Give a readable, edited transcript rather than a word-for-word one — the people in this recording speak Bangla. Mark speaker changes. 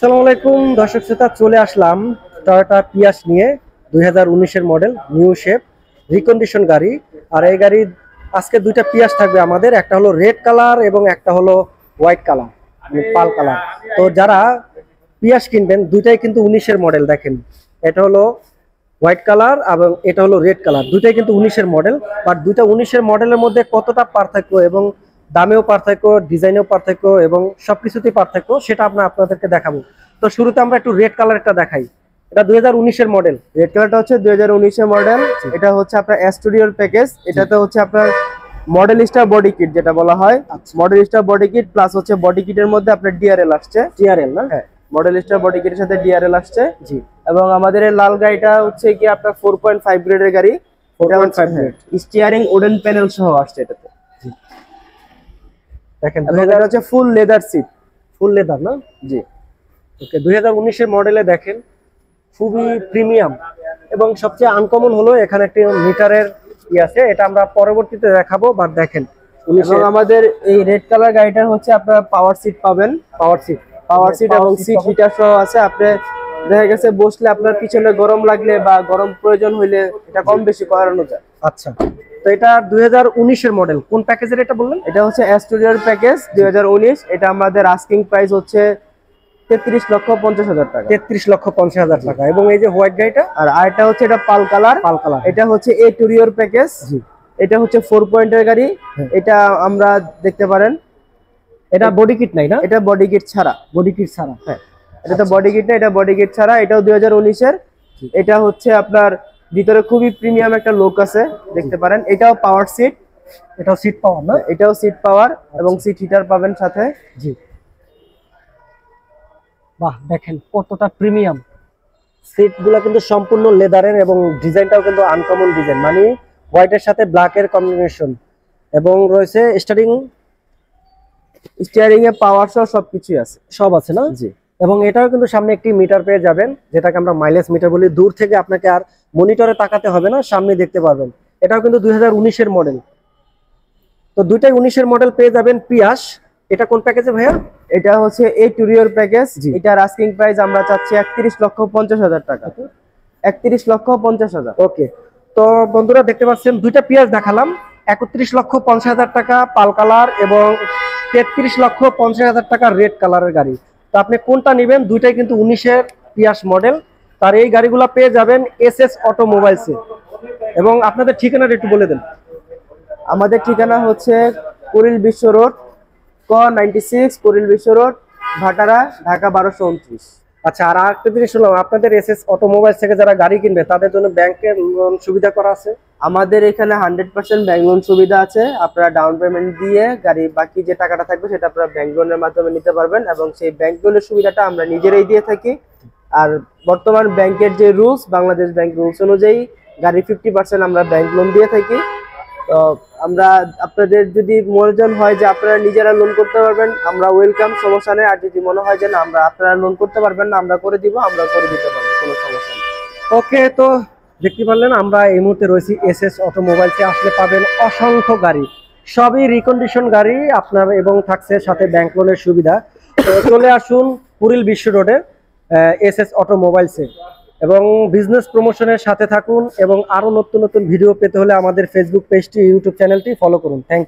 Speaker 1: আসসালামু আলাইকুম দর্শক শ্রোতা, চলে আসলাম টয়োটা পিয়াস নিয়ে 2019 এর মডেল নিউ শেপ রিকন্ডিশন গাড়ি। আর এই গাড়ি আজকে দুইটা পিয়াস থাকবে আমাদের, একটা হলো রেড কালার এবং একটা হলো হোয়াইট কালার, পাল কালার। তো যারা পিয়াস কিনবেন দুইটাই কিন্তু 19-এর মডেল। দেখেন, এটা হলো হোয়াইট কালার এবং এটা হলো রেড কালার, দুইটাই কিন্তু 19-এর মডেল। বাট দুইটা 19-এর মডেলের মধ্যে কতটা পার্থক্য এবং দামেও পার্থক্য, ডিজাইনেও পার্থক্য এবং সবকিছুতেই পার্থক্য, সেটা আপনাদেরকে দেখাবো। তো শুরুতে আমরা একটু রেড কালারটা দেখাই। এটা 2019-এর মডেল।
Speaker 2: রেড কালারটা হচ্ছে 2019-এর মডেল। এটা হচ্ছে আপনার স্টুডিওর প্যাকেজ। এটাতে হচ্ছে আপনার মডেল স্টার বডি কিট যেটা বলা হয়, model star body kit plus হচ্ছে বডি কিটের মধ্যে আপনার ডিআরএল আসছে।
Speaker 1: ডিআরএল না?
Speaker 2: হ্যাঁ, মডেল স্টার বডি কিটের সাথে ডিআরএল আসছে।
Speaker 1: জি।
Speaker 2: এবং আমাদের এই লাল গাড়িটা হচ্ছে কি আপনার 4.5 গ্রেডের গাড়ি।
Speaker 1: 4.5 গ্রেড।
Speaker 2: স্টিয়ারিং উডেন প্যানেল সহ আসছে এটাতে।
Speaker 1: দেখেন,
Speaker 2: এটা হচ্ছে full leather seat.
Speaker 1: Full leather না?
Speaker 2: জি।
Speaker 1: ওকে, 2019-এর মডেলে দেখেন খুবই প্রিমিয়াম এবং সবচেয়ে আনকমন হলো এখানে একটি মিটারের আছে, এটা আমরা পরবর্তীতে দেখাবো। বাট দেখেন,
Speaker 2: এবং আমাদের এই রেড কালার গাড়িটার হচ্ছে আপনারা পাওয়ার সিট পাবেন।
Speaker 1: পাওয়ার সিট
Speaker 2: এবং সিট হিটার সহ আছে। আপনি দেখা গেছে বসলে আপনার পিছনে গরম লাগলে বা গরম প্রয়োজন হইলে এটা কম বেশি করানো যায়।
Speaker 1: আচ্ছা, তো এটা 2019-এর মডেল। কোন প্যাকেজের এটা বললেন?
Speaker 2: এটা হচ্ছে স্টুডিওর প্যাকেজ 2019। এটা আমাদের আস্কিং প্রাইস হচ্ছে 33,50,000 টাকা।
Speaker 1: 33,50,000 টাকা। এবং এই যে হোয়াইট গাড়িটা,
Speaker 2: আর আরেকটা হচ্ছে এটা পাল কালার। এটা হচ্ছে এ টুরিওর প্যাকেজ। এটা হচ্ছে 4 পয়েন্টের গাড়ি। এটা আমরা দেখতে পারেন,
Speaker 1: এটা বডি কিট নাই না?
Speaker 2: এটা বডি কিট ছাড়া।
Speaker 1: বডি কিট ছাড়া,
Speaker 2: হ্যাঁ। এটা তো বডি কিট না, এটা বডি কিট ছাড়া। এটাও 2019-এর। এটা হচ্ছে আপনার ভিতরে খুবই প্রিমিয়াম একটা লুক আছে, দেখতে পারেন। এটাও পাওয়ার সিট।
Speaker 1: এটাও সিট পাওয়ার না?
Speaker 2: এটাও সিট পাওয়ার এবং সিট হিটার পাবেন সাথে।
Speaker 1: জি। বাহ, দেখেন কতটা প্রিমিয়াম। সিটগুলো কিন্তু সম্পূর্ণ লেদারের এবং ডিজাইনটাও কিন্তু আনকমন ডিজাইন, মানে হোয়াইটের সাথে ব্ল্যাকের কম্বিনেশন। এবং রয়েছে
Speaker 2: স্টিয়ারিং এ পাওয়ার সহ সবকিছু আছে,
Speaker 1: সব আছে না?
Speaker 2: জি।
Speaker 1: এবং এটাও কিন্তু সামনে একটি মিটার পেয়ে যাবেন, যেটাকে আমরা মাইলেজ মিটার বলি। দূর থেকে আপনাকে আর মনিটরে তাকাতে হবে না, সামনে দেখতে পারবেন। এটাও কিন্তু 2019-এর মডেল। তো দুইটাই 19-এর মডেল পেয়ে যাবেন পিয়াস। এটা কোন প্যাকেজে ভাইয়া?
Speaker 2: এটা হচ্ছে এ টুরিওর প্যাকেজ। এটার আস্কিং প্রাইস আমরা চাচ্ছি 31,50,000 টাকা। 31,50,000।
Speaker 1: ওকে, তো বন্ধুরা দেখতে পাচ্ছেন দুইটা পিয়াস দেখালাম। 31,50,000 টাকা পাল কালার এবং 33,50,000 টাকা রেড কালারের গাড়ি। তো আপনি কোনটা নেবেন? দুইটাই কিন্তু 19-এর পিয়াস মডেল। তার এই গাড়িগুলো পেয়ে যাবেন এসএস অটোমোবাইলসে। এবং আপনাদের ঠিকানাটা একটু বলে দেন।
Speaker 2: আমাদের ঠিকানা হচ্ছে কুড়িল বিশ্ব রোড, ক 96, কুড়িল বিশ্ব রোড, ভাটারা, ঢাকা 1229।
Speaker 1: আচ্ছা, আর আরেকটা জিনিস শুনলাম আপনাদের এসএস অটোমোবাইলস থেকে যারা গাড়ি কিনবে তাদের জন্য ব্যাংকের লোন সুবিধা করা আছে।
Speaker 2: আমাদের এখানে 100% ব্যাংক লোন সুবিধা আছে। আপনারা ডাউন পেমেন্ট দিয়ে গাড়ি বাকি যে টাকাটা থাকবে সেটা আপনারা ব্যাংক লোনের মাধ্যমে নিতে পারবেন এবং সেই ব্যাংক লোনের সুবিধাটা আমরা নিজেরাই দিয়ে থাকি। আর বর্তমান ব্যাংকের যে রুলস, বাংলাদেশ ব্যাংক রুলস অনুযায়ী গাড়ি 50% আমরা ব্যাংক লোন দিয়ে থাকি। তো আমরা আপনাদের যদি মনে হয় যে আপনারা নিজেরা লোন করতে পারবেন, আমরা ওয়েলকাম, সমস্যা নেই। আর যদি মনে হয় যে না আপনারা লোন করতে পারবেন না, আমরা করে দিব, আমরা করে দিতে পারবো, কোনো সমস্যা নেই।
Speaker 1: ওকে, তো দেখতে পারলেন আমরা এই মুহূর্তে রয়েছি এসএস অটোমোবাইলসে। আসলে পাবেন অসংখ্য গাড়ি, সবই রিকন্ডিশন গাড়ি আপনার, এবং থাকছে সাথে ব্যাংক লোনের সুবিধা। তো চলে আসুন কুড়িল বিশ্ব রোডে এসএস অটোমোবাইলসে এবং বিজনেস প্রমোশনের সাথে থাকুন। এবং আরো নতুন নতুন ভিডিও পেতে হলে আমাদের ফেসবুক পেজটি, ইউটিউব চ্যানেলটি ফলো করুন। Thank you.